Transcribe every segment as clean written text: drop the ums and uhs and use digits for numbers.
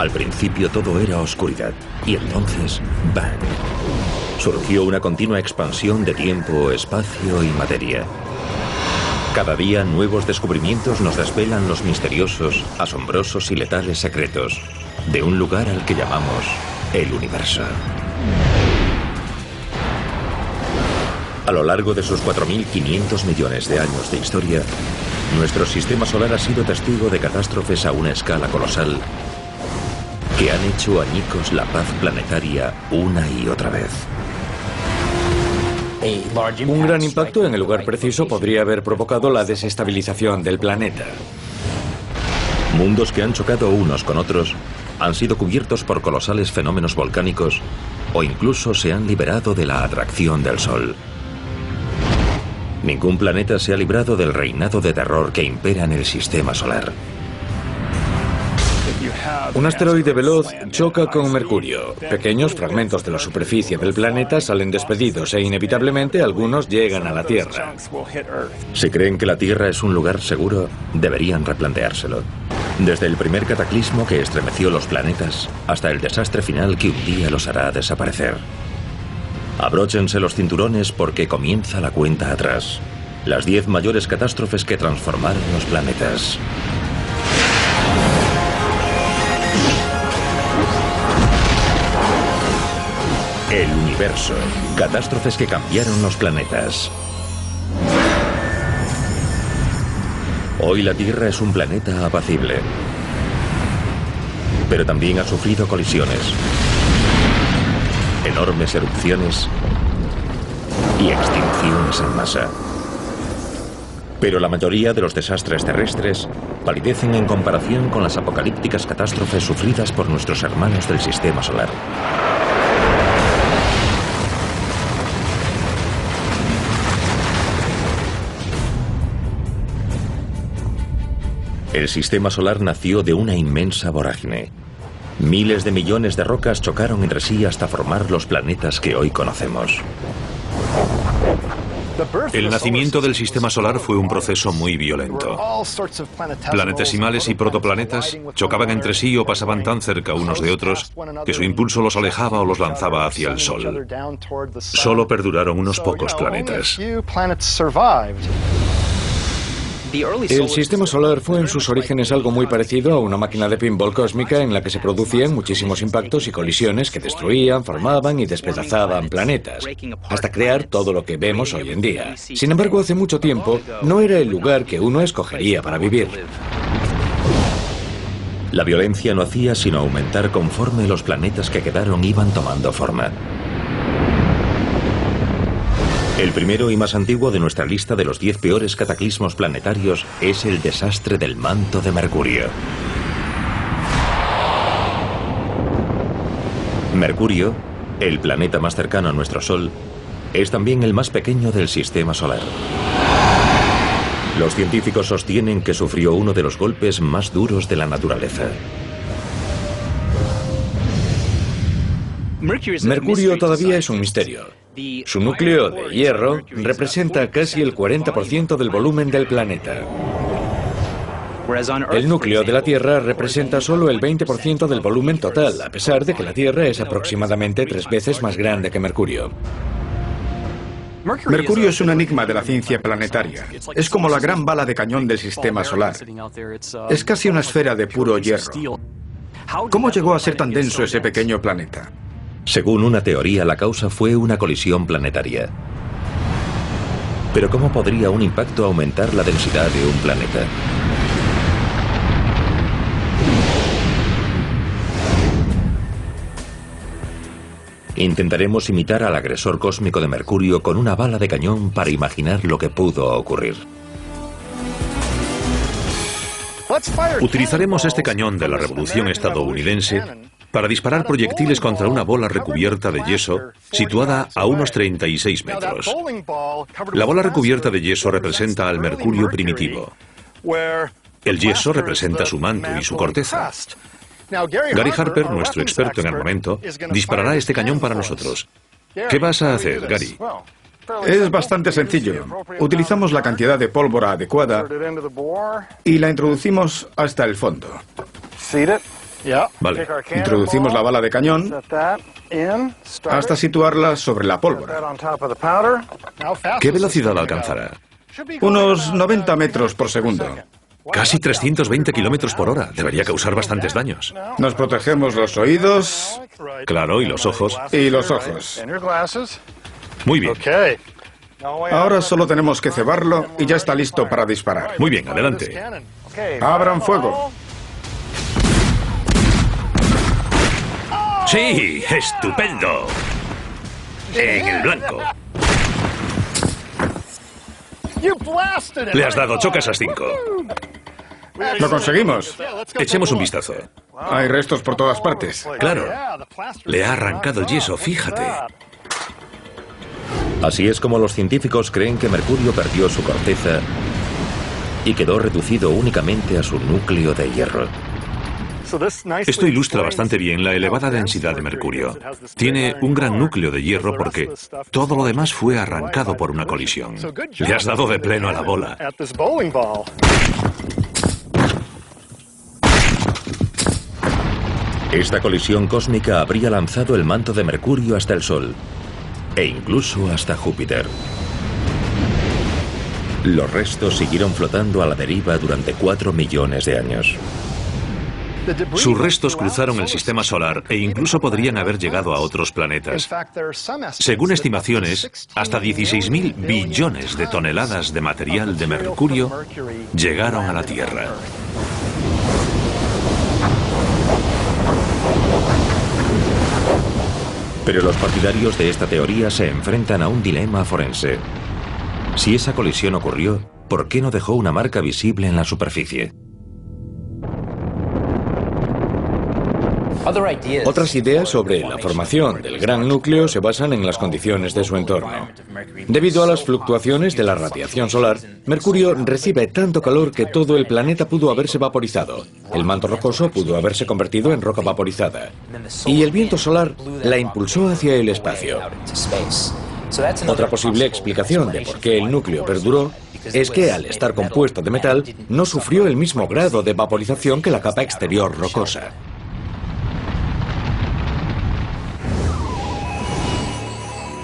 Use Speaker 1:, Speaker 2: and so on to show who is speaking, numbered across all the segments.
Speaker 1: Al principio todo era oscuridad, y entonces, ¡bang! Surgió una continua expansión de tiempo, espacio y materia. Cada día nuevos descubrimientos nos desvelan los misteriosos, asombrosos y letales secretos de un lugar al que llamamos el universo. A lo largo de sus 4.500 millones de años de historia, nuestro sistema solar ha sido testigo de catástrofes a una escala colosal que han hecho añicos la paz planetaria una y otra vez.
Speaker 2: Un gran impacto en el lugar preciso podría haber provocado la desestabilización del planeta.
Speaker 1: Mundos que han chocado unos con otros han sido cubiertos por colosales fenómenos volcánicos o incluso se han liberado de la atracción del Sol. Ningún planeta se ha librado del reinado de terror que impera en el sistema solar.
Speaker 2: Un asteroide veloz choca con Mercurio. Pequeños fragmentos de la superficie del planeta salen despedidos e inevitablemente algunos llegan a la Tierra.
Speaker 1: Si creen que la Tierra es un lugar seguro, deberían replanteárselo. Desde el primer cataclismo que estremeció los planetas hasta el desastre final que un día los hará desaparecer. Abróchense los cinturones porque comienza la cuenta atrás. Las 10 mayores catástrofes que transformaron los planetas. El universo. Catástrofes que cambiaron los planetas. Hoy la Tierra es un planeta apacible. Pero también ha sufrido colisiones, enormes erupciones y extinciones en masa. Pero la mayoría de los desastres terrestres palidecen en comparación con las apocalípticas catástrofes sufridas por nuestros hermanos del sistema solar. El sistema solar nació de una inmensa vorágine. Miles de millones de rocas chocaron entre sí hasta formar los planetas que hoy conocemos.
Speaker 3: El nacimiento del sistema solar fue un proceso muy violento. Planetesimales y protoplanetas chocaban entre sí o pasaban tan cerca unos de otros que su impulso los alejaba o los lanzaba hacia el Sol. Solo perduraron unos pocos planetas.
Speaker 2: El sistema solar fue en sus orígenes algo muy parecido a una máquina de pinball cósmica en la que se producían muchísimos impactos y colisiones que destruían, formaban y despedazaban planetas, hasta crear todo lo que vemos hoy en día. Sin embargo, hace mucho tiempo no era el lugar que uno escogería para vivir.
Speaker 1: La violencia no hacía sino aumentar conforme los planetas que quedaron iban tomando forma. El primero y más antiguo de nuestra lista de los 10 peores cataclismos planetarios es el desastre del manto de Mercurio. Mercurio, el planeta más cercano a nuestro Sol, es también el más pequeño del sistema solar. Los científicos sostienen que sufrió uno de los golpes más duros de la naturaleza.
Speaker 2: Mercurio todavía es un misterio. Su núcleo de hierro representa casi el 40% del volumen del planeta. El núcleo de la Tierra representa solo el 20% del volumen total, a pesar de que la Tierra es aproximadamente 3 veces más grande que Mercurio.
Speaker 4: Mercurio es un enigma de la ciencia planetaria. Es como la gran bala de cañón del sistema solar. Es casi una esfera de puro hierro. ¿Cómo llegó a ser tan denso ese pequeño planeta?
Speaker 1: Según una teoría, la causa fue una colisión planetaria. Pero ¿cómo podría un impacto aumentar la densidad de un planeta? Intentaremos imitar al agresor cósmico de Mercurio con una bala de cañón para imaginar lo que pudo ocurrir.
Speaker 3: Utilizaremos este cañón de la Revolución estadounidense para disparar proyectiles contra una bola recubierta de yeso situada a unos 36 metros. La bola recubierta de yeso representa al Mercurio primitivo. El yeso representa su manto y su corteza. Gary Harper, nuestro experto en armamento, disparará este cañón para nosotros. ¿Qué vas a hacer, Gary?
Speaker 4: Es bastante sencillo. Utilizamos la cantidad de pólvora adecuada y la introducimos hasta el fondo.
Speaker 3: Vale.
Speaker 4: Introducimos la bala de cañón hasta situarla sobre la pólvora.
Speaker 3: ¿Qué velocidad alcanzará?
Speaker 4: Unos 90 metros por segundo.
Speaker 3: Casi 320 kilómetros por hora. Debería causar bastantes daños.
Speaker 4: Nos protegemos los oídos
Speaker 3: Claro, y los ojos.
Speaker 4: y los ojos.
Speaker 3: Muy bien.
Speaker 4: Ahora solo tenemos que cebarlo y ya está listo para disparar.
Speaker 3: Muy bien, adelante.
Speaker 4: ¡Abran fuego!
Speaker 3: ¡Sí! ¡Estupendo! En el blanco. Le has dado, choca esas 5.
Speaker 4: ¡Lo conseguimos!
Speaker 3: Echemos un vistazo.
Speaker 4: Hay restos por todas partes.
Speaker 3: Claro. Le ha arrancado el yeso, fíjate.
Speaker 1: Así es como los científicos creen que Mercurio perdió su corteza y quedó reducido únicamente a su núcleo de hierro.
Speaker 3: Esto ilustra bastante bien la elevada densidad de mercurio. Tiene un gran núcleo de hierro porque todo lo demás fue arrancado por una colisión. Le has dado de pleno a la bola.
Speaker 1: Esta colisión cósmica habría lanzado el manto de Mercurio hasta el Sol, e incluso hasta Júpiter. Los restos siguieron flotando a la deriva durante 4 millones de años.
Speaker 3: Sus restos cruzaron el sistema solar e incluso podrían haber llegado a otros planetas. Según estimaciones, hasta 16.000 billones de toneladas de material de mercurio llegaron a la Tierra.
Speaker 1: Pero los partidarios de esta teoría se enfrentan a un dilema forense. Si esa colisión ocurrió, ¿por qué no dejó una marca visible en la superficie?
Speaker 2: Otras ideas sobre la formación del gran núcleo se basan en las condiciones de su entorno. Debido a las fluctuaciones de la radiación solar, Mercurio recibe tanto calor que todo el planeta pudo haberse vaporizado. El manto rocoso pudo haberse convertido en roca vaporizada. Y el viento solar la impulsó hacia el espacio. Otra posible explicación de por qué el núcleo perduró es que al estar compuesto de metal no sufrió el mismo grado de vaporización que la capa exterior rocosa.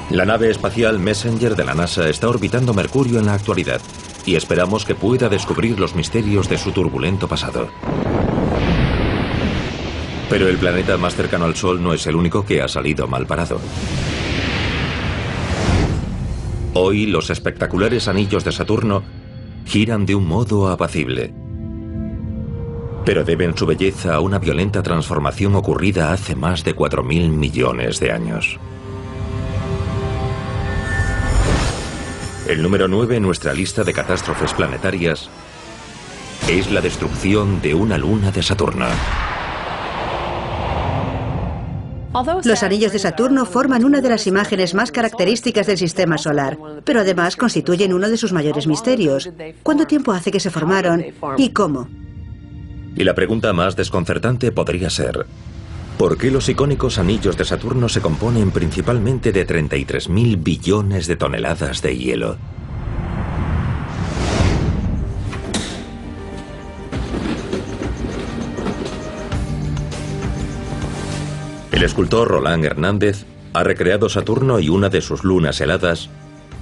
Speaker 1: La nave espacial Messenger de la NASA está orbitando Mercurio en la actualidad y esperamos que pueda descubrir los misterios de su turbulento pasado. Pero el planeta más cercano al Sol no es el único que ha salido mal parado. Hoy los espectaculares anillos de Saturno giran de un modo apacible, pero deben su belleza a una violenta transformación ocurrida hace más de 4.000 millones de años. El número 9 en nuestra lista de catástrofes planetarias es la destrucción de una luna de Saturno.
Speaker 5: Los anillos de Saturno forman una de las imágenes más características del sistema solar, pero además constituyen uno de sus mayores misterios. ¿Cuánto tiempo hace que se formaron y cómo?
Speaker 1: Y la pregunta más desconcertante podría ser: ¿por qué los icónicos anillos de Saturno se componen principalmente de 33.000 billones de toneladas de hielo? El escultor Roland Hernández ha recreado Saturno y una de sus lunas heladas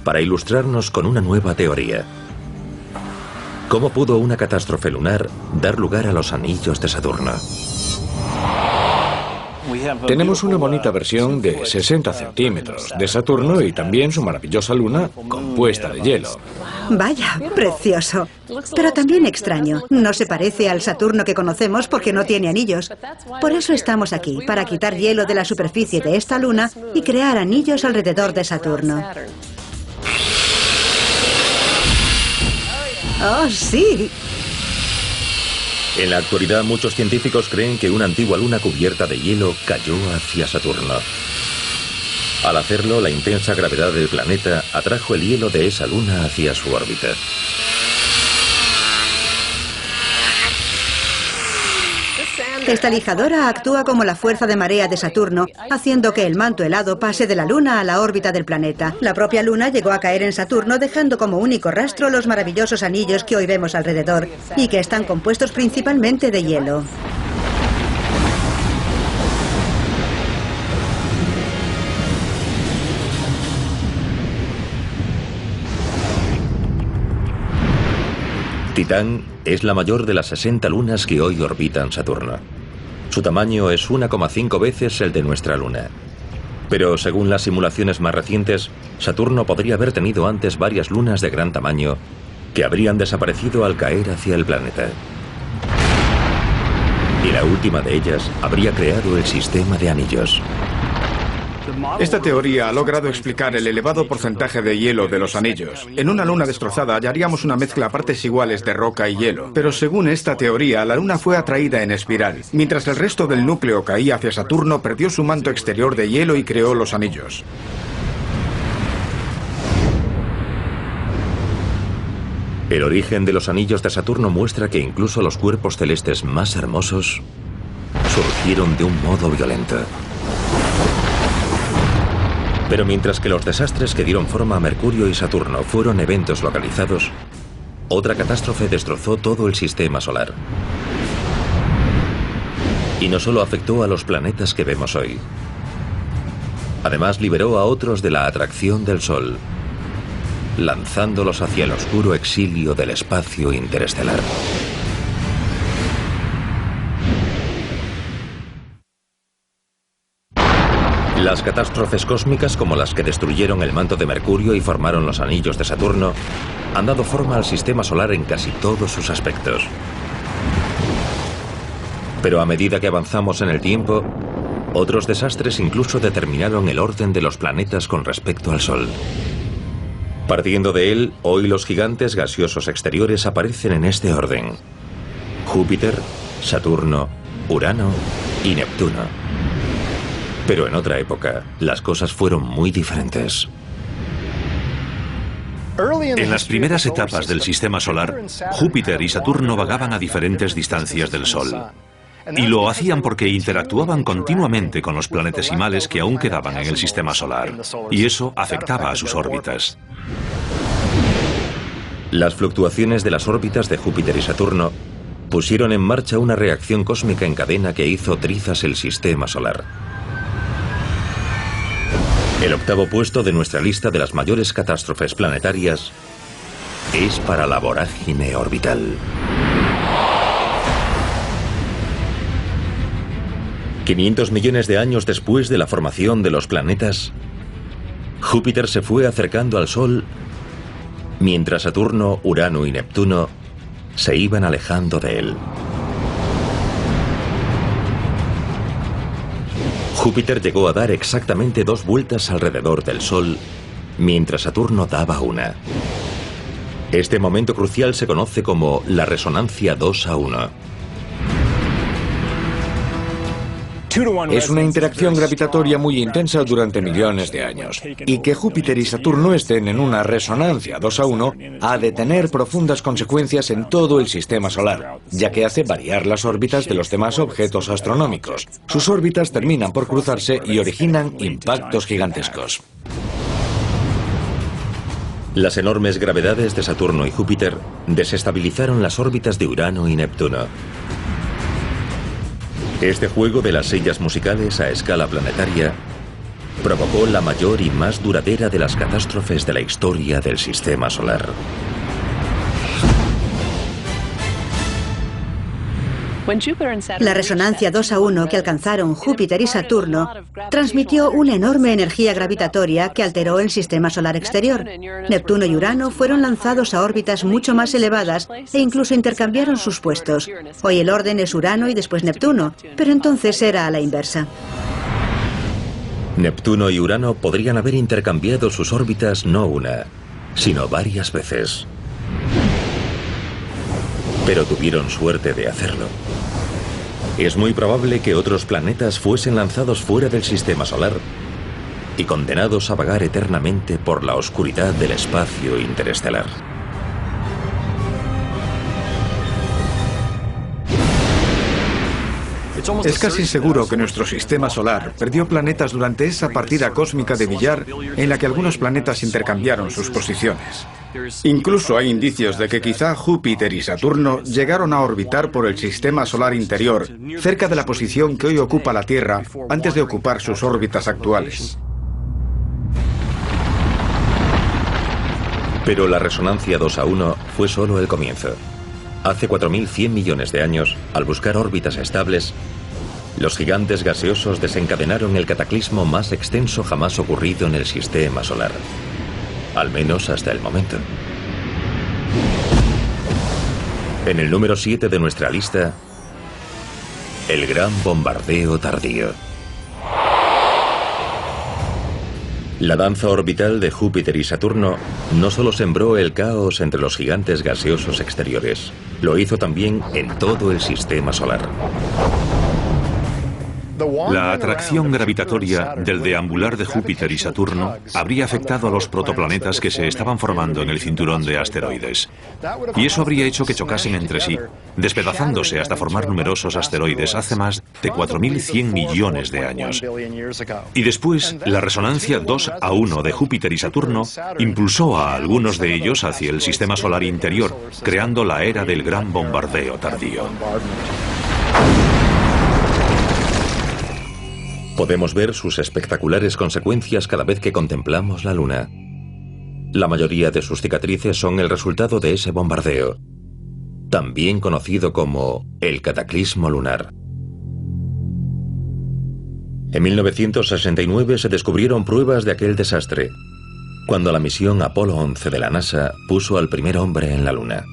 Speaker 1: para ilustrarnos con una nueva teoría. ¿Cómo pudo una catástrofe lunar dar lugar a los anillos de Saturno?
Speaker 2: Tenemos una bonita versión de 60 centímetros de Saturno y también su maravillosa luna compuesta de hielo.
Speaker 5: Vaya, precioso. Pero también extraño. No se parece al Saturno que conocemos porque no tiene anillos. Por eso estamos aquí, para quitar hielo de la superficie de esta luna y crear anillos alrededor de Saturno. ¡Oh, sí!
Speaker 1: En la actualidad, muchos científicos creen que una antigua luna cubierta de hielo cayó hacia Saturno. Al hacerlo, la intensa gravedad del planeta atrajo el hielo de esa luna hacia su órbita.
Speaker 5: Esta lijadora actúa como la fuerza de marea de Saturno, haciendo que el manto helado pase de la Luna a la órbita del planeta. La propia Luna llegó a caer en Saturno, dejando como único rastro los maravillosos anillos que hoy vemos alrededor, y que están compuestos principalmente de hielo.
Speaker 1: Titán es la mayor de las 60 lunas que hoy orbitan Saturno. Su tamaño es 1,5 veces el de nuestra luna. Pero según las simulaciones más recientes, Saturno podría haber tenido antes varias lunas de gran tamaño que habrían desaparecido al caer hacia el planeta. Y la última de ellas habría creado el sistema de anillos.
Speaker 4: Esta teoría ha logrado explicar el elevado porcentaje de hielo de los anillos. En una luna destrozada hallaríamos una mezcla a partes iguales de roca y hielo. Pero según esta teoría, la luna fue atraída en espiral. Mientras el resto del núcleo caía hacia Saturno, perdió su manto exterior de hielo y creó los anillos.
Speaker 1: El origen de los anillos de Saturno muestra que incluso los cuerpos celestes más hermosos surgieron de un modo violento. Pero mientras que los desastres que dieron forma a Mercurio y Saturno fueron eventos localizados, otra catástrofe destrozó todo el sistema solar. Y no solo afectó a los planetas que vemos hoy. Además liberó a otros de la atracción del Sol, lanzándolos hacia el oscuro exilio del espacio interestelar. Las catástrofes cósmicas, como las que destruyeron el manto de Mercurio y formaron los anillos de Saturno, han dado forma al sistema solar en casi todos sus aspectos. Pero a medida que avanzamos en el tiempo, otros desastres incluso determinaron el orden de los planetas con respecto al Sol. Partiendo de él, hoy los gigantes gaseosos exteriores aparecen en este orden: Júpiter, Saturno, Urano y Neptuno. Pero en otra época, las cosas fueron muy diferentes.
Speaker 3: En las primeras etapas del sistema solar, Júpiter y Saturno vagaban a diferentes distancias del Sol. Y lo hacían porque interactuaban continuamente con los planetesimales que aún quedaban en el sistema solar. Y eso afectaba a sus órbitas.
Speaker 1: Las fluctuaciones de las órbitas de Júpiter y Saturno pusieron en marcha una reacción cósmica en cadena que hizo trizas el sistema solar. El octavo puesto de nuestra lista de las mayores catástrofes planetarias es para la vorágine orbital. $500 millones de años después de la formación de los planetas, Júpiter se fue acercando al Sol, mientras Saturno, Urano y Neptuno se iban alejando de él. Júpiter llegó a dar exactamente 2 vueltas alrededor del Sol, mientras Saturno daba una. Este momento crucial se conoce como la resonancia 2:1.
Speaker 2: Es una interacción gravitatoria muy intensa durante millones de años. Y que Júpiter y Saturno estén en una resonancia 2:1 ha de tener profundas consecuencias en todo el sistema solar, ya que hace variar las órbitas de los demás objetos astronómicos. Sus órbitas terminan por cruzarse y originan impactos gigantescos.
Speaker 1: Las enormes gravedades de Saturno y Júpiter desestabilizaron las órbitas de Urano y Neptuno. Este juego de las sillas musicales a escala planetaria provocó la mayor y más duradera de las catástrofes de la historia del sistema solar.
Speaker 5: La resonancia 2:1 que alcanzaron Júpiter y Saturno transmitió una enorme energía gravitatoria que alteró el sistema solar exterior. Neptuno y Urano fueron lanzados a órbitas mucho más elevadas e incluso intercambiaron sus puestos. Hoy el orden es Urano y después Neptuno, pero entonces era a la inversa.
Speaker 1: Neptuno y Urano podrían haber intercambiado sus órbitas no una, sino varias veces. Pero tuvieron suerte de hacerlo. Es muy probable que otros planetas fuesen lanzados fuera del sistema solar y condenados a vagar eternamente por la oscuridad del espacio interestelar.
Speaker 4: Es casi seguro que nuestro sistema solar perdió planetas durante esa partida cósmica de billar en la que algunos planetas intercambiaron sus posiciones. Incluso hay indicios de que quizá Júpiter y Saturno llegaron a orbitar por el sistema solar interior, cerca de la posición que hoy ocupa la Tierra, antes de ocupar sus órbitas actuales.
Speaker 1: Pero la resonancia 2:1 fue solo el comienzo. Hace 4.100 millones de años, al buscar órbitas estables, los gigantes gaseosos desencadenaron el cataclismo más extenso jamás ocurrido en el sistema solar. Al menos hasta el momento. En el número 7 de nuestra lista, el Gran Bombardeo Tardío. La danza orbital de Júpiter y Saturno no solo sembró el caos entre los gigantes gaseosos exteriores, lo hizo también en todo el sistema solar.
Speaker 3: La atracción gravitatoria del deambular de Júpiter y Saturno habría afectado a los protoplanetas que se estaban formando en el cinturón de asteroides. Y eso habría hecho que chocasen entre sí, despedazándose hasta formar numerosos asteroides hace más de 4.100 millones de años. Y después, la resonancia 2-1 de Júpiter y Saturno impulsó a algunos de ellos hacia el sistema solar interior, creando la era del Gran Bombardeo Tardío.
Speaker 1: Podemos ver sus espectaculares consecuencias cada vez que contemplamos la Luna. La mayoría de sus cicatrices son el resultado de ese bombardeo, también conocido como el cataclismo lunar. En 1969 se descubrieron pruebas de aquel desastre, cuando la misión Apolo 11 de la NASA puso al primer hombre en la Luna.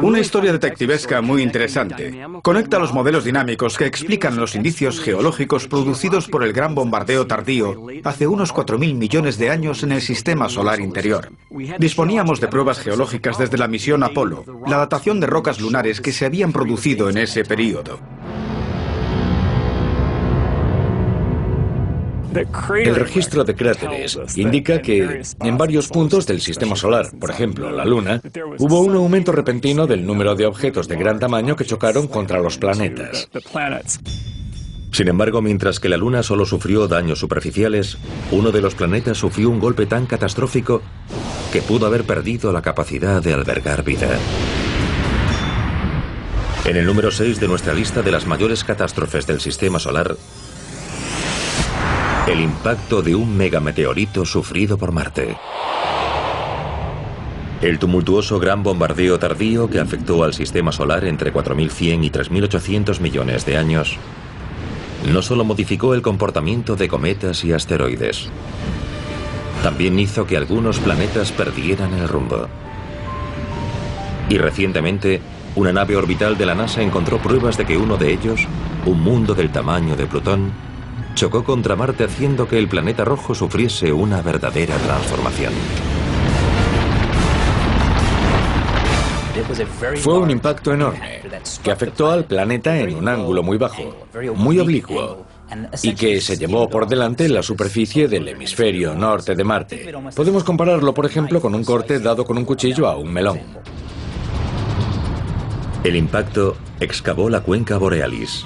Speaker 4: Una historia detectivesca muy interesante. Conecta los modelos dinámicos que explican los indicios geológicos producidos por el gran bombardeo tardío hace unos 4.000 millones de años en el sistema solar interior. Disponíamos de pruebas geológicas desde la misión Apolo, la datación de rocas lunares que se habían producido en ese período.
Speaker 2: El registro de cráteres indica que en varios puntos del sistema solar, por ejemplo la Luna, hubo un aumento repentino del número de objetos de gran tamaño que chocaron contra los planetas.
Speaker 1: Sin embargo, mientras que la Luna solo sufrió daños superficiales, uno de los planetas sufrió un golpe tan catastrófico que pudo haber perdido la capacidad de albergar vida. En el número 6 de nuestra lista de las mayores catástrofes del sistema solar, el impacto de un megameteorito sufrido por Marte. El tumultuoso gran bombardeo tardío que afectó al sistema solar entre 4.100 y 3.800 millones de años no solo modificó el comportamiento de cometas y asteroides, también hizo que algunos planetas perdieran el rumbo. Y recientemente, una nave orbital de la NASA encontró pruebas de que uno de ellos, un mundo del tamaño de Plutón, chocó contra Marte haciendo que el planeta rojo sufriese una verdadera transformación.
Speaker 2: Fue un impacto enorme que afectó al planeta en un ángulo muy bajo, muy oblicuo, y que se llevó por delante la superficie del hemisferio norte de Marte. Podemos compararlo, por ejemplo, con un corte dado con un cuchillo a un melón.
Speaker 1: El impacto excavó la cuenca Borealis,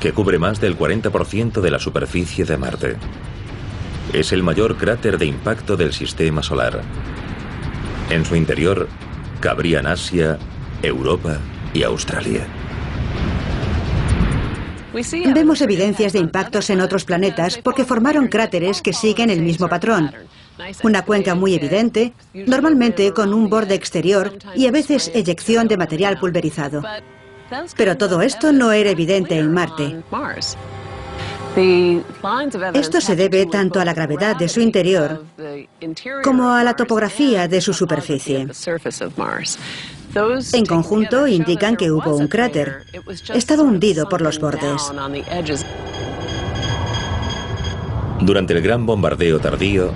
Speaker 1: que cubre más del 40% de la superficie de Marte. Es el mayor cráter de impacto del sistema solar. En su interior cabrían Asia, Europa y Australia.
Speaker 5: Vemos evidencias de impactos en otros planetas porque formaron cráteres que siguen el mismo patrón. Una cuenca muy evidente, normalmente con un borde exterior y a veces eyección de material pulverizado. Pero todo esto no era evidente en Marte. Esto se debe tanto a la gravedad de su interior como a la topografía de su superficie. En conjunto indican que hubo un cráter. Estaba hundido por los bordes.
Speaker 1: Durante el gran bombardeo tardío,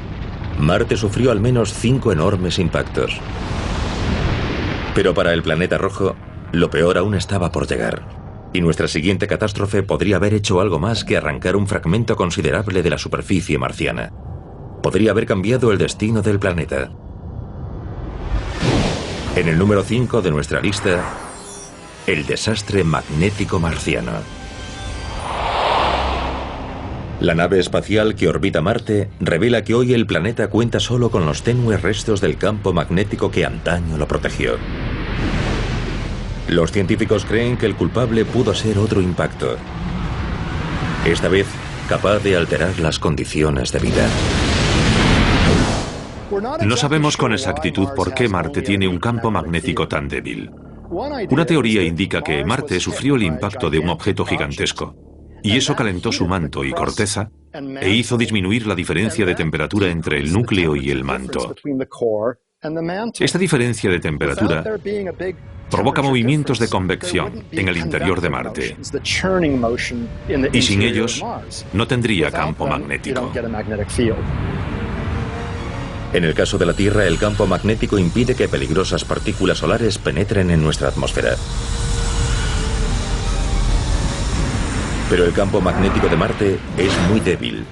Speaker 1: Marte sufrió al menos 5 enormes impactos. Pero para el planeta rojo, lo peor aún estaba por llegar, y nuestra siguiente catástrofe podría haber hecho algo más que arrancar un fragmento considerable de la superficie marciana. Podría haber cambiado el destino del planeta. En el número 5 de nuestra lista, el desastre magnético marciano. La nave espacial que orbita Marte revela que hoy el planeta cuenta solo con los tenues restos del campo magnético que antaño lo protegió. Los científicos creen que el culpable pudo ser otro impacto, esta vez capaz de alterar las condiciones de vida.
Speaker 3: No sabemos con exactitud por qué Marte tiene un campo magnético tan débil. Una teoría indica que Marte sufrió el impacto de un objeto gigantesco, y eso calentó su manto y corteza e hizo disminuir la diferencia de temperatura entre el núcleo y el manto. Esta diferencia de temperatura provoca movimientos de convección en el interior de Marte, y sin ellos no tendría campo magnético.
Speaker 1: En el caso de la Tierra, el campo magnético impide que peligrosas partículas solares penetren en nuestra atmósfera. Pero el campo magnético de Marte es muy débil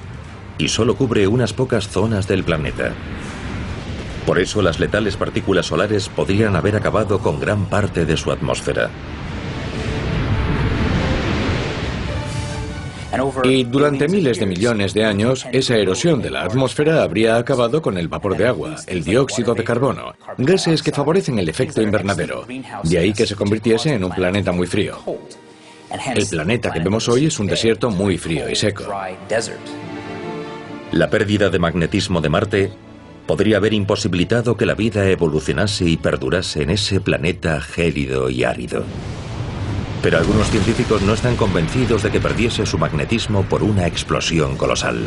Speaker 1: y solo cubre unas pocas zonas del planeta. Por eso las letales partículas solares podrían haber acabado con gran parte de su atmósfera.
Speaker 2: Y durante miles de millones de años, esa erosión de la atmósfera habría acabado con el vapor de agua, el dióxido de carbono, gases que favorecen el efecto invernadero. De ahí que se convirtiese en un planeta muy frío. El planeta que vemos hoy es un desierto muy frío y seco.
Speaker 1: La pérdida de magnetismo de Marte podría haber imposibilitado que la vida evolucionase y perdurase en ese planeta gélido y árido. Pero algunos científicos no están convencidos de que perdiese su magnetismo por una explosión colosal.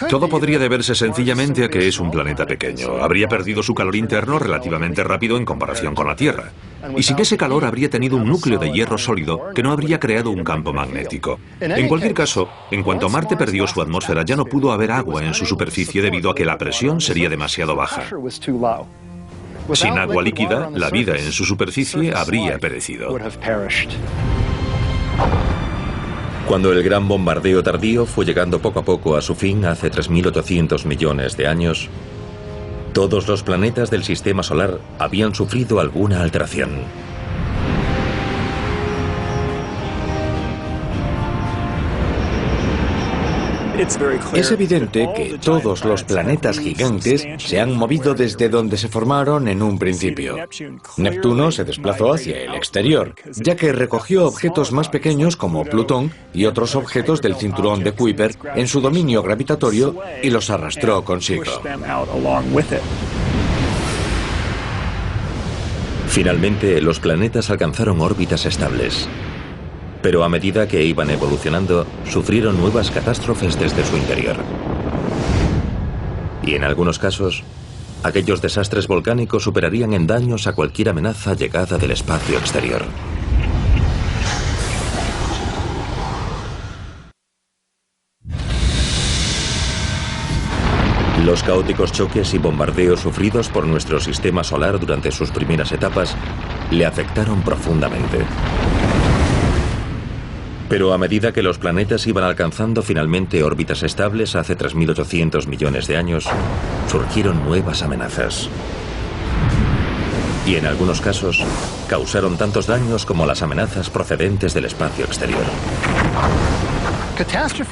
Speaker 3: Todo podría deberse sencillamente a que es un planeta pequeño. Habría perdido su calor interno relativamente rápido en comparación con la Tierra. Y sin ese calor habría tenido un núcleo de hierro sólido que no habría creado un campo magnético. En cualquier caso, en cuanto Marte perdió su atmósfera, ya no pudo haber agua en su superficie debido a que la presión sería demasiado baja. Sin agua líquida, la vida en su superficie habría perecido.
Speaker 1: Cuando el gran bombardeo tardío fue llegando poco a poco a su fin hace 3.800 millones de años, todos los planetas del sistema solar habían sufrido alguna alteración.
Speaker 2: Es evidente que todos los planetas gigantes se han movido desde donde se formaron en un principio. Neptuno se desplazó hacia el exterior, ya que recogió objetos más pequeños como Plutón y otros objetos del cinturón de Kuiper en su dominio gravitatorio y los arrastró consigo.
Speaker 1: Finalmente, los planetas alcanzaron órbitas estables. Pero a medida que iban evolucionando, sufrieron nuevas catástrofes desde su interior. Y en algunos casos, aquellos desastres volcánicos superarían en daños a cualquier amenaza llegada del espacio exterior. Los caóticos choques y bombardeos sufridos por nuestro sistema solar durante sus primeras etapas le afectaron profundamente. Pero a medida que los planetas iban alcanzando finalmente órbitas estables hace 3.800 millones de años, surgieron nuevas amenazas. Y en algunos casos, causaron tantos daños como las amenazas procedentes del espacio exterior.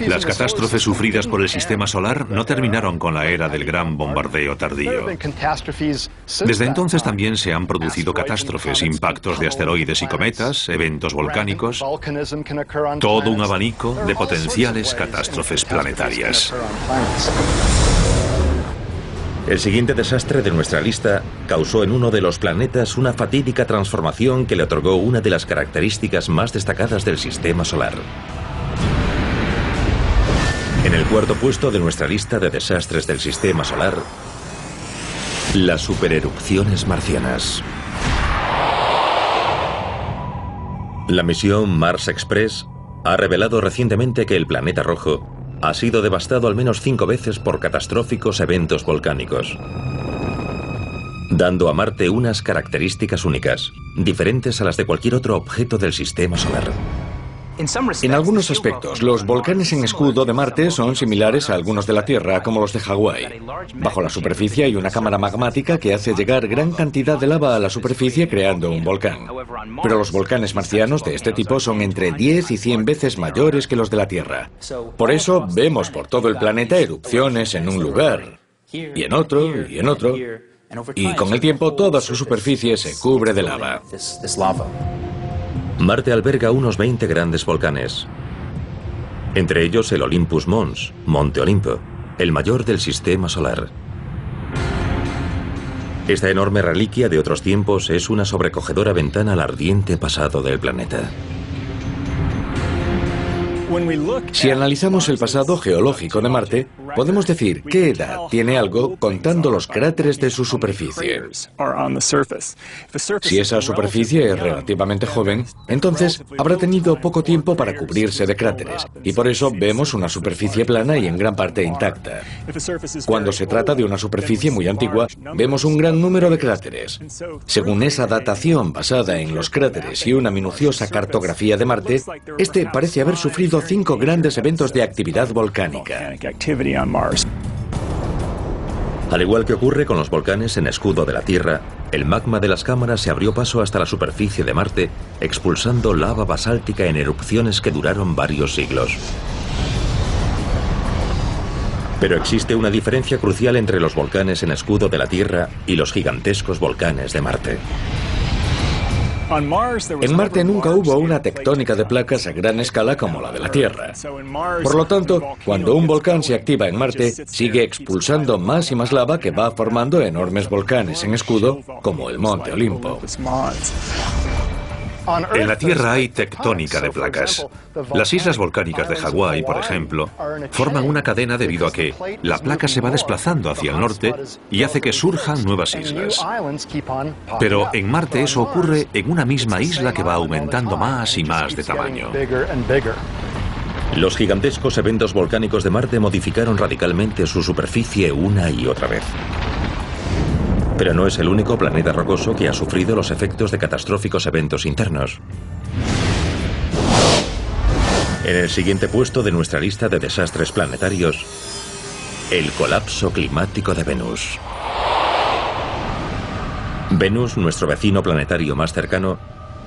Speaker 3: Las catástrofes sufridas por el sistema solar no terminaron con la era del gran bombardeo tardío. Desde entonces también se han producido catástrofes, impactos de asteroides y cometas, eventos volcánicos, todo un abanico de potenciales catástrofes planetarias.
Speaker 1: El siguiente desastre de nuestra lista causó en uno de los planetas una fatídica transformación que le otorgó una de las características más destacadas del sistema solar. En el cuarto puesto de nuestra lista de desastres del sistema solar, las supererupciones marcianas. La misión Mars Express ha revelado recientemente que el planeta rojo ha sido devastado al menos 5 veces por catastróficos eventos volcánicos, dando a Marte unas características únicas, diferentes a las de cualquier otro objeto del sistema solar.
Speaker 2: En algunos aspectos, los volcanes en escudo de Marte son similares a algunos de la Tierra, como los de Hawái. Bajo la superficie hay una cámara magmática que hace llegar gran cantidad de lava a la superficie creando un volcán. Pero los volcanes marcianos de este tipo son entre 10 y 100 veces mayores que los de la Tierra. Por eso vemos por todo el planeta erupciones en un lugar, y en otro, y en otro, y con el tiempo toda su superficie se cubre de lava.
Speaker 1: Marte alberga unos 20 grandes volcanes, entre ellos el Olympus Mons, Monte Olimpo, el mayor del sistema solar, Esta enorme reliquia de otros tiempos es una sobrecogedora ventana al ardiente pasado del planeta.
Speaker 2: Si analizamos el pasado geológico de Marte, podemos decir qué edad tiene algo contando los cráteres de su superficie. Si esa superficie es relativamente joven, entonces habrá tenido poco tiempo para cubrirse de cráteres, y por eso vemos una superficie plana y en gran parte intacta. Cuando se trata de una superficie muy antigua, vemos un gran número de cráteres. Según esa datación basada en los cráteres y una minuciosa cartografía de Marte, este parece haber sufrido 5 grandes eventos de actividad volcánica.
Speaker 1: Al igual que ocurre con los volcanes en escudo de la Tierra, el magma de las cámaras se abrió paso hasta la superficie de Marte, expulsando lava basáltica en erupciones que duraron varios siglos. Pero existe una diferencia crucial entre los volcanes en escudo de la Tierra y los gigantescos volcanes de Marte.
Speaker 2: En Marte nunca hubo una tectónica de placas a gran escala como la de la Tierra. Por lo tanto, cuando un volcán se activa en Marte, sigue expulsando más y más lava que va formando enormes volcanes en escudo, como el Monte Olimpo.
Speaker 3: En la Tierra hay tectónica de placas. Las islas volcánicas de Hawái, por ejemplo, forman una cadena debido a que la placa se va desplazando hacia el norte y hace que surjan nuevas islas. Pero en Marte eso ocurre en una misma isla que va aumentando más y más de tamaño.
Speaker 1: Los gigantescos eventos volcánicos de Marte modificaron radicalmente su superficie una y otra vez. Pero no es el único planeta rocoso que ha sufrido los efectos de catastróficos eventos internos. En el siguiente puesto de nuestra lista de desastres planetarios, el colapso climático de Venus. Venus, nuestro vecino planetario más cercano,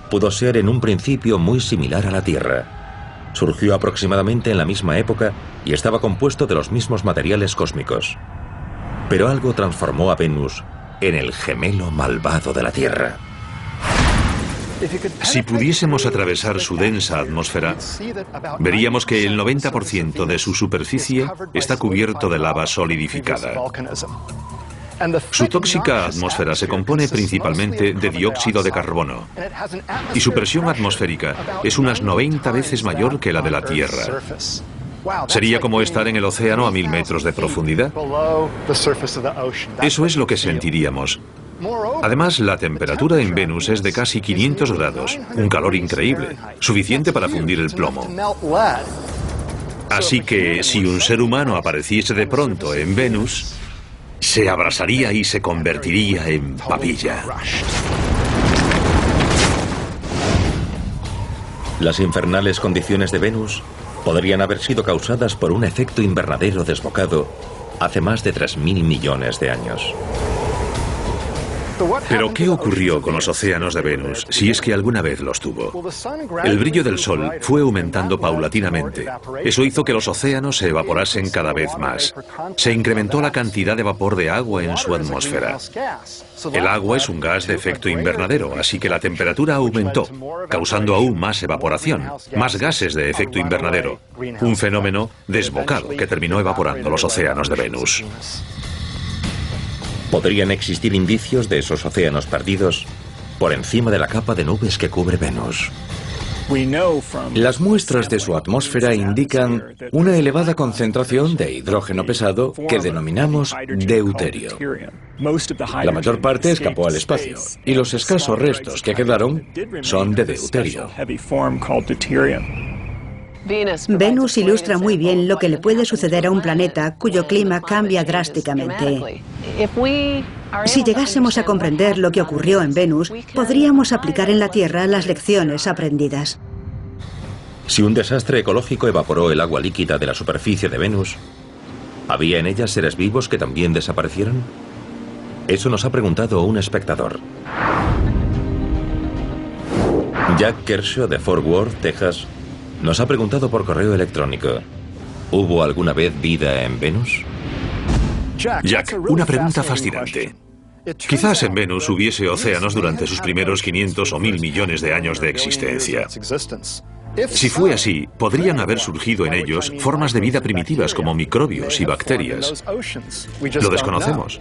Speaker 1: pudo ser en un principio muy similar a la Tierra. Surgió aproximadamente en la misma época y estaba compuesto de los mismos materiales cósmicos. Pero algo transformó a Venus en el gemelo malvado de la Tierra.
Speaker 3: Si pudiésemos atravesar su densa atmósfera, veríamos que el 90% de su superficie está cubierto de lava solidificada. Su tóxica atmósfera se compone principalmente de dióxido de carbono y su presión atmosférica es unas 90 veces mayor que la de la Tierra. ¿Sería como estar en el océano a 1000 metros de profundidad? Eso es lo que sentiríamos. Además, la temperatura en Venus es de casi 500 grados, un calor increíble, suficiente para fundir el plomo. Así que, si un ser humano apareciese de pronto en Venus, se abrasaría y se convertiría en papilla.
Speaker 1: Las infernales condiciones de Venus podrían haber sido causadas por un efecto invernadero desbocado hace más de 3.000 millones de años.
Speaker 3: Pero, ¿qué ocurrió con los océanos de Venus, si es que alguna vez los tuvo? El brillo del Sol fue aumentando paulatinamente. Eso hizo que los océanos se evaporasen cada vez más. Se incrementó la cantidad de vapor de agua en su atmósfera. El agua es un gas de efecto invernadero, así que la temperatura aumentó, causando aún más evaporación, más gases de efecto invernadero. Un fenómeno desbocado que terminó evaporando los océanos de Venus.
Speaker 1: ¿Podrían existir indicios de esos océanos perdidos por encima de la capa de nubes que cubre Venus?
Speaker 2: Las muestras de su atmósfera indican una elevada concentración de hidrógeno pesado que denominamos deuterio. La mayor parte escapó al espacio y los escasos restos que quedaron son de deuterio.
Speaker 5: Venus ilustra muy bien lo que le puede suceder a un planeta cuyo clima cambia drásticamente. Si llegásemos a comprender lo que ocurrió en Venus, podríamos aplicar en la Tierra las lecciones aprendidas.
Speaker 1: Si un desastre ecológico evaporó el agua líquida de la superficie de Venus, ¿había en ella seres vivos que también desaparecieron? Eso nos ha preguntado un espectador. Jack Kershaw de Fort Worth, Texas, nos ha preguntado por correo electrónico: ¿hubo alguna vez vida en Venus?
Speaker 3: Jack, una pregunta fascinante. Quizás en Venus hubiese océanos durante sus primeros 500 o 1000 millones de años de existencia. Si fue así, podrían haber surgido en ellos formas de vida primitivas como microbios y bacterias. Lo desconocemos.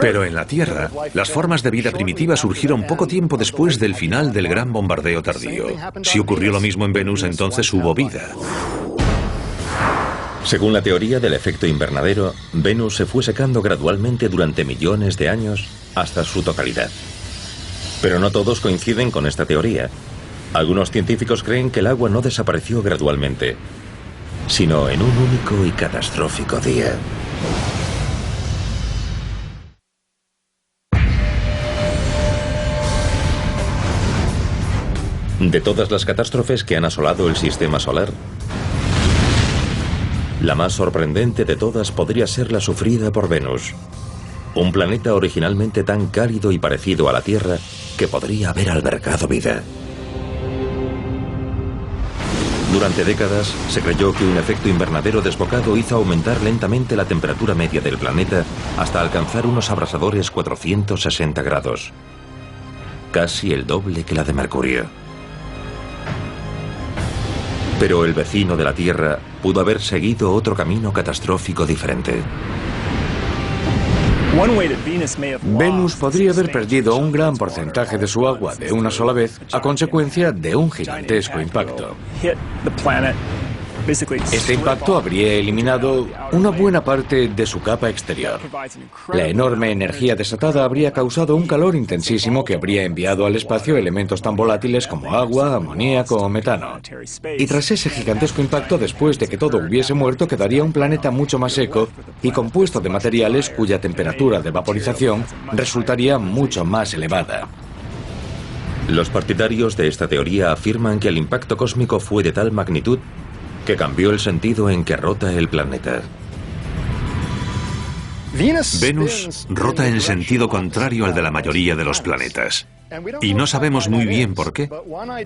Speaker 3: Pero en la Tierra, las formas de vida primitiva surgieron poco tiempo después del final del gran bombardeo tardío. Si ocurrió lo mismo en Venus, entonces hubo vida.
Speaker 1: Según la teoría del efecto invernadero, Venus se fue secando gradualmente durante millones de años hasta su totalidad. Pero no todos coinciden con esta teoría. Algunos científicos creen que el agua no desapareció gradualmente, sino en un único y catastrófico día. De todas las catástrofes que han asolado el sistema solar, la más sorprendente de todas podría ser la sufrida por Venus, un planeta originalmente tan cálido y parecido a la Tierra que podría haber albergado vida. Durante décadas se creyó que un efecto invernadero desbocado hizo aumentar lentamente la temperatura media del planeta hasta alcanzar unos abrasadores 460 grados, casi el doble que la de Mercurio. Pero el vecino de la Tierra pudo haber seguido otro camino catastrófico diferente.
Speaker 2: Venus podría haber perdido un gran porcentaje de su agua de una sola vez a consecuencia de un gigantesco impacto. Este impacto habría eliminado una buena parte de su capa exterior. La enorme energía desatada habría causado un calor intensísimo que habría enviado al espacio elementos tan volátiles como agua, amoníaco o metano. Y tras ese gigantesco impacto, después de que todo hubiese muerto, quedaría un planeta mucho más seco y compuesto de materiales cuya temperatura de vaporización resultaría mucho más elevada.
Speaker 1: Los partidarios de esta teoría afirman que el impacto cósmico fue de tal magnitud que cambió el sentido en que rota el planeta.
Speaker 3: Venus rota en sentido contrario al de la mayoría de los planetas. Y no sabemos muy bien por qué.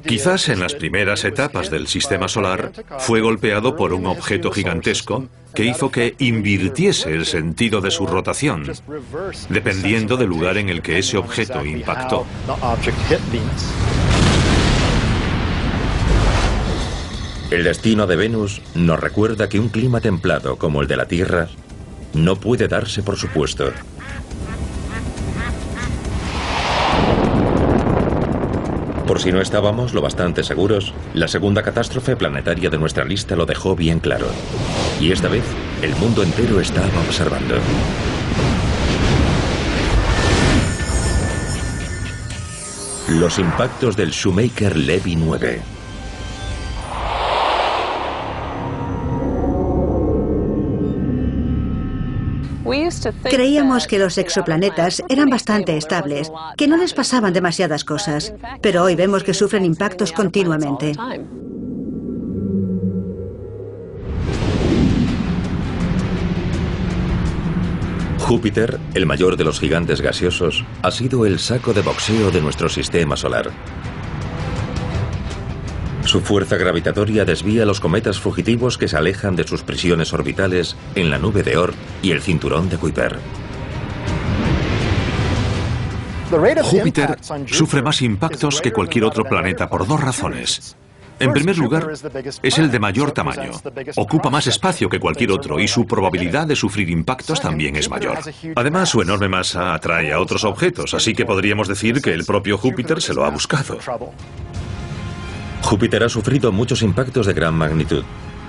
Speaker 3: Quizás en las primeras etapas del sistema solar fue golpeado por un objeto gigantesco que hizo que invirtiese el sentido de su rotación, dependiendo del lugar en el que ese objeto impactó.
Speaker 1: El destino de Venus nos recuerda que un clima templado como el de la Tierra no puede darse por supuesto. Por si no estábamos lo bastante seguros, la segunda catástrofe planetaria de nuestra lista lo dejó bien claro. Y esta vez, el mundo entero estaba observando. Los impactos del Shoemaker-Levy 9.
Speaker 5: Creíamos que los exoplanetas eran bastante estables, que no les pasaban demasiadas cosas, pero hoy vemos que sufren impactos continuamente.
Speaker 1: Júpiter, el mayor de los gigantes gaseosos, ha sido el saco de boxeo de nuestro sistema solar. Su fuerza gravitatoria desvía los cometas fugitivos que se alejan de sus prisiones orbitales en la nube de Oort y el cinturón de Kuiper.
Speaker 3: Júpiter sufre más impactos que cualquier otro planeta por dos razones. En primer lugar, es el de mayor tamaño, ocupa más espacio que cualquier otro y su probabilidad de sufrir impactos también es mayor. Además, su enorme masa atrae a otros objetos, así que podríamos decir que el propio Júpiter se lo ha buscado.
Speaker 1: Júpiter ha sufrido muchos impactos de gran magnitud,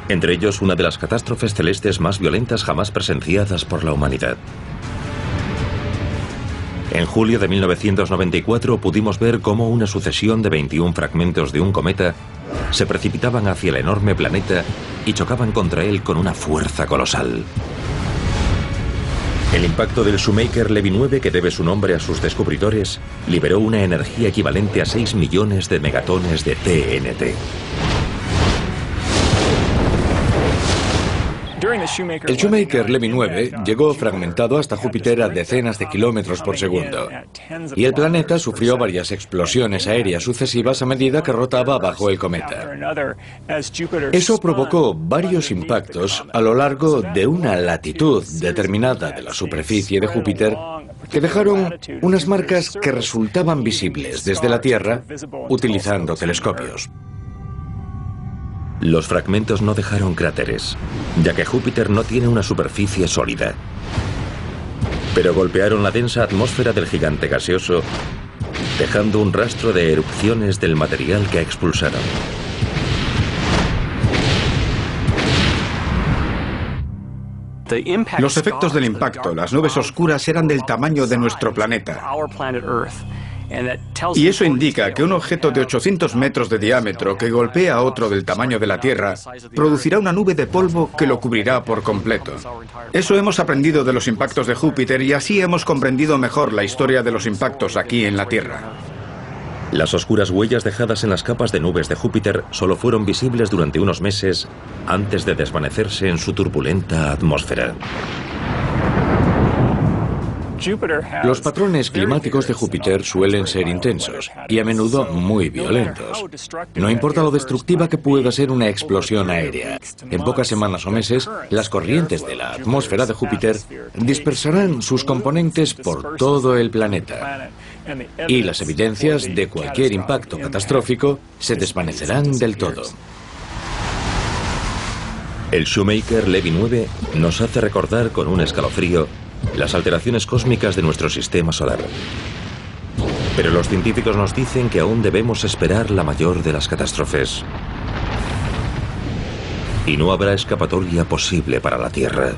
Speaker 1: entre ellos una de las catástrofes celestes más violentas jamás presenciadas por la humanidad. En julio de 1994 pudimos ver cómo una sucesión de 21 fragmentos de un cometa se precipitaban hacia el enorme planeta y chocaban contra él con una fuerza colosal. El impacto del Shoemaker-Levy 9, que debe su nombre a sus descubridores, liberó una energía equivalente a 6 millones de megatones de TNT.
Speaker 2: El Shoemaker-Levy 9 llegó fragmentado hasta Júpiter a decenas de kilómetros por segundo, y el planeta sufrió varias explosiones aéreas sucesivas a medida que rotaba bajo el cometa. Eso provocó varios impactos a lo largo de una latitud determinada de la superficie de Júpiter que dejaron unas marcas que resultaban visibles desde la Tierra utilizando telescopios.
Speaker 1: Los fragmentos no dejaron cráteres, ya que Júpiter no tiene una superficie sólida. Pero golpearon la densa atmósfera del gigante gaseoso, dejando un rastro de erupciones del material que expulsaron.
Speaker 4: Los efectos del impacto, las nubes oscuras, eran del tamaño de nuestro planeta. Y eso indica que un objeto de 800 metros de diámetro que golpea a otro del tamaño de la Tierra producirá una nube de polvo que lo cubrirá por completo. Eso hemos aprendido de los impactos de Júpiter y así hemos comprendido mejor la historia de los impactos aquí en la Tierra.
Speaker 1: Las oscuras huellas dejadas en las capas de nubes de Júpiter solo fueron visibles durante unos meses antes de desvanecerse en su turbulenta atmósfera.
Speaker 2: Los patrones climáticos de Júpiter suelen ser intensos y a menudo muy violentos. No importa lo destructiva que pueda ser una explosión aérea, en pocas semanas o meses, las corrientes de la atmósfera de Júpiter dispersarán sus componentes por todo el planeta. Y las evidencias de cualquier impacto catastrófico se desvanecerán del todo.
Speaker 1: El Shoemaker-Levy 9 nos hace recordar con un escalofrío las alteraciones cósmicas de nuestro sistema solar. Pero los científicos nos dicen que aún debemos esperar la mayor de las catástrofes. Y no habrá escapatoria posible para la Tierra.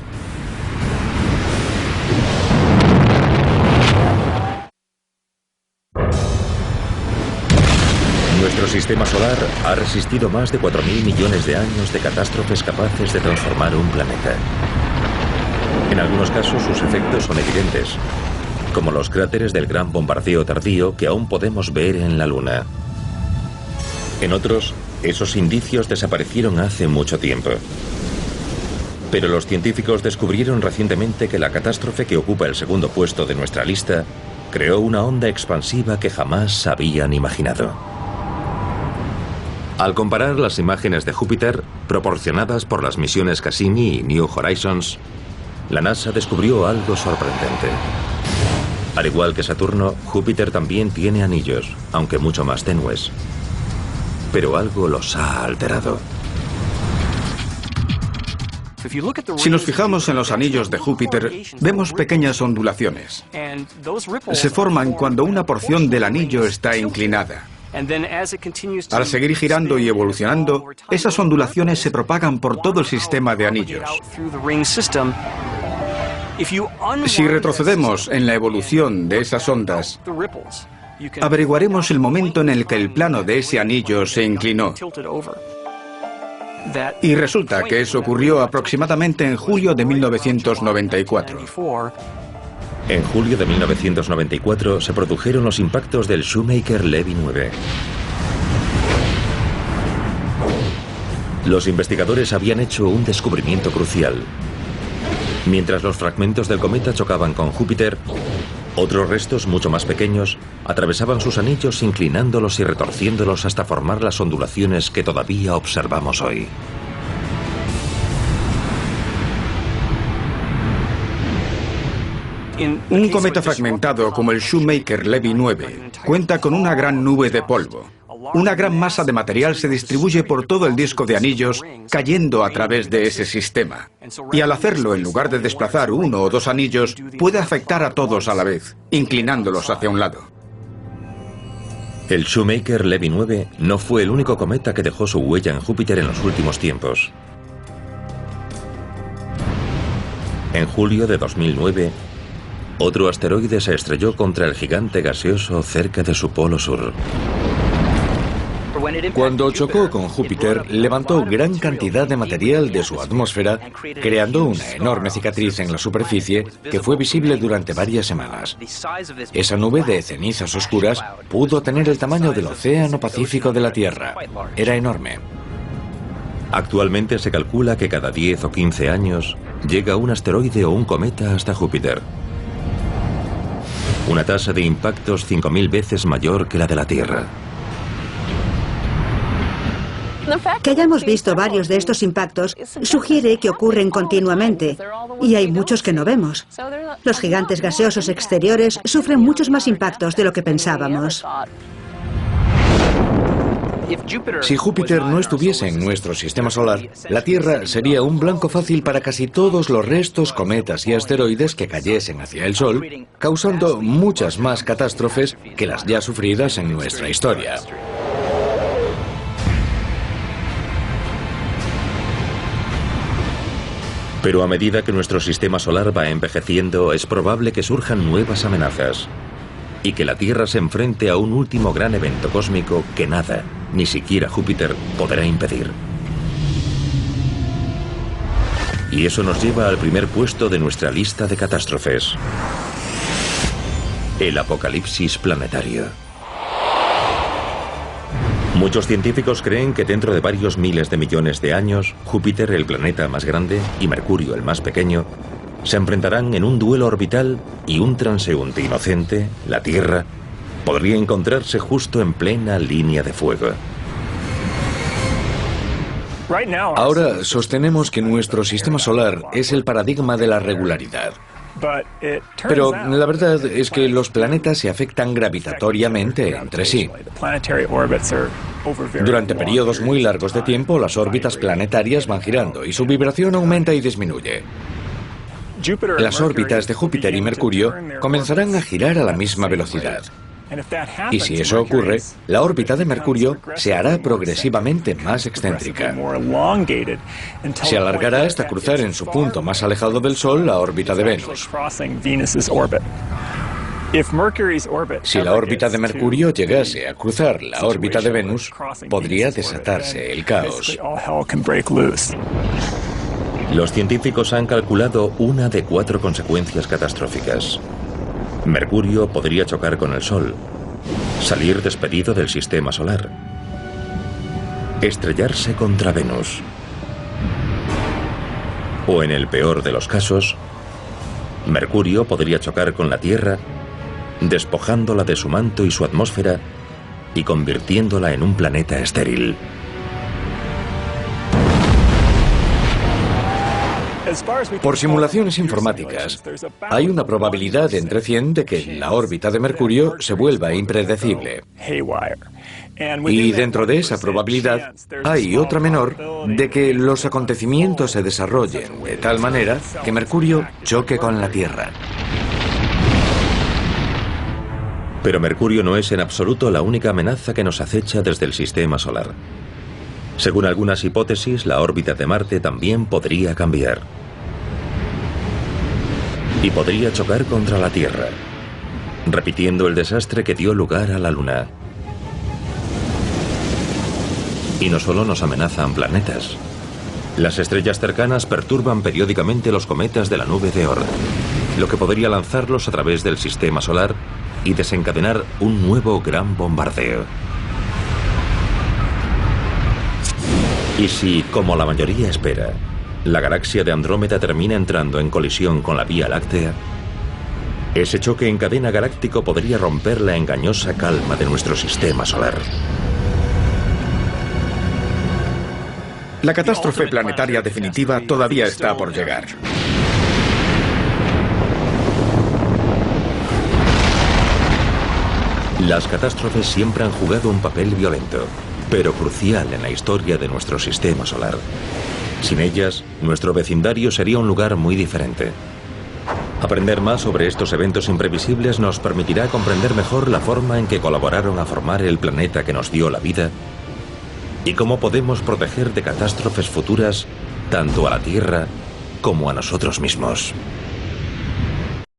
Speaker 1: Nuestro sistema solar ha resistido más de 4.000 millones de años de catástrofes capaces de transformar un planeta. En algunos casos sus efectos son evidentes, como los cráteres del gran bombardeo tardío que aún podemos ver en la Luna. En otros, esos indicios desaparecieron hace mucho tiempo. Pero los científicos descubrieron recientemente que la catástrofe que ocupa el segundo puesto de nuestra lista creó una onda expansiva que jamás habían imaginado. Al comparar las imágenes de Júpiter, proporcionadas por las misiones Cassini y New Horizons, la NASA descubrió algo sorprendente. Al igual que Saturno, Júpiter también tiene anillos, aunque mucho más tenues. Pero algo los ha alterado.
Speaker 4: Si nos fijamos en los anillos de Júpiter, vemos pequeñas ondulaciones. Se forman cuando una porción del anillo está inclinada. Al seguir girando y evolucionando, esas ondulaciones se propagan por todo el sistema de anillos. Si retrocedemos en la evolución de esas ondas, averiguaremos el momento en el que el plano de ese anillo se inclinó. Y resulta que eso ocurrió aproximadamente en julio de 1994.
Speaker 1: En julio de 1994 se produjeron los impactos del Shoemaker-Levy 9. Los investigadores habían hecho un descubrimiento crucial. Mientras los fragmentos del cometa chocaban con Júpiter, otros restos mucho más pequeños atravesaban sus anillos inclinándolos y retorciéndolos hasta formar las ondulaciones que todavía observamos hoy.
Speaker 4: Un cometa fragmentado como el Shoemaker-Levy 9 cuenta con una gran nube de polvo. Una gran masa de material se distribuye por todo el disco de anillos, cayendo a través de ese sistema. Y al hacerlo, en lugar de desplazar uno o dos anillos, puede afectar a todos a la vez, inclinándolos hacia un lado.
Speaker 1: El Shoemaker-Levy 9 no fue el único cometa que dejó su huella en Júpiter en los últimos tiempos. En julio de 2009, otro asteroide se estrelló contra el gigante gaseoso cerca de su polo sur.
Speaker 2: Cuando chocó con Júpiter, levantó gran cantidad de material de su atmósfera, creando una enorme cicatriz en la superficie que fue visible durante varias semanas. Esa nube de cenizas oscuras pudo tener el tamaño del Océano Pacífico de la Tierra. Era enorme.
Speaker 1: Actualmente se calcula que cada 10 o 15 años llega un asteroide o un cometa hasta Júpiter. Una tasa de impactos 5.000 veces mayor que la de la Tierra.
Speaker 5: Que hayamos visto varios de estos impactos sugiere que ocurren continuamente, y hay muchos que no vemos. Los gigantes gaseosos exteriores sufren muchos más impactos de lo que pensábamos.
Speaker 2: Si Júpiter no estuviese en nuestro sistema solar, la Tierra sería un blanco fácil para casi todos los restos, cometas y asteroides que cayesen hacia el Sol, causando muchas más catástrofes que las ya sufridas en nuestra historia.
Speaker 1: Pero a medida que nuestro sistema solar va envejeciendo, es probable que surjan nuevas amenazas y que la Tierra se enfrente a un último gran evento cósmico que nada, ni siquiera Júpiter, podrá impedir. Y eso nos lleva al primer puesto de nuestra lista de catástrofes: el apocalipsis planetario. Muchos científicos creen que dentro de varios miles de millones de años, Júpiter, el planeta más grande, y Mercurio, el más pequeño, se enfrentarán en un duelo orbital y un transeúnte inocente, la Tierra, podría encontrarse justo en plena línea de fuego.
Speaker 2: Ahora sostenemos que nuestro sistema solar es el paradigma de la regularidad. Pero la verdad es que los planetas se afectan gravitatoriamente entre sí. Durante periodos muy largos de tiempo, las órbitas planetarias van girando y su vibración aumenta y disminuye. Las órbitas de Júpiter y Mercurio comenzarán a girar a la misma velocidad. Y si eso ocurre, la órbita de Mercurio se hará progresivamente más excéntrica. Se alargará hasta cruzar en su punto más alejado del Sol la órbita de Venus. Si la órbita de Mercurio llegase a cruzar la órbita de Venus, podría desatarse el caos.
Speaker 1: Los científicos han calculado una de 4 consecuencias catastróficas. Mercurio podría chocar con el Sol, salir despedido del sistema solar, estrellarse contra Venus, o en el peor de los casos, Mercurio podría chocar con la Tierra, despojándola de su manto y su atmósfera y convirtiéndola en un planeta estéril.
Speaker 2: Por simulaciones informáticas, hay una probabilidad de entre 100 de que la órbita de Mercurio se vuelva impredecible. Y dentro de esa probabilidad, hay otra menor de que los acontecimientos se desarrollen de tal manera que Mercurio choque con la Tierra.
Speaker 1: Pero Mercurio no es en absoluto la única amenaza que nos acecha desde el sistema solar. Según algunas hipótesis, la órbita de Marte también podría cambiar. Y podría chocar contra la Tierra, repitiendo el desastre que dio lugar a la Luna. Y no solo nos amenazan planetas. Las estrellas cercanas perturban periódicamente los cometas de la nube de Oort, lo que podría lanzarlos a través del sistema solar y desencadenar un nuevo gran bombardeo. Y si, como la mayoría espera, la galaxia de Andrómeda termina entrando en colisión con la Vía Láctea, ese choque en cadena galáctico podría romper la engañosa calma de nuestro sistema solar.
Speaker 4: La catástrofe planetaria definitiva todavía está por llegar.
Speaker 1: Las catástrofes siempre han jugado un papel violento, pero crucial en la historia de nuestro sistema solar. Sin ellas, nuestro vecindario sería un lugar muy diferente. Aprender más sobre estos eventos imprevisibles nos permitirá comprender mejor la forma en que colaboraron a formar el planeta que nos dio la vida y cómo podemos proteger de catástrofes futuras tanto a la Tierra como a nosotros mismos.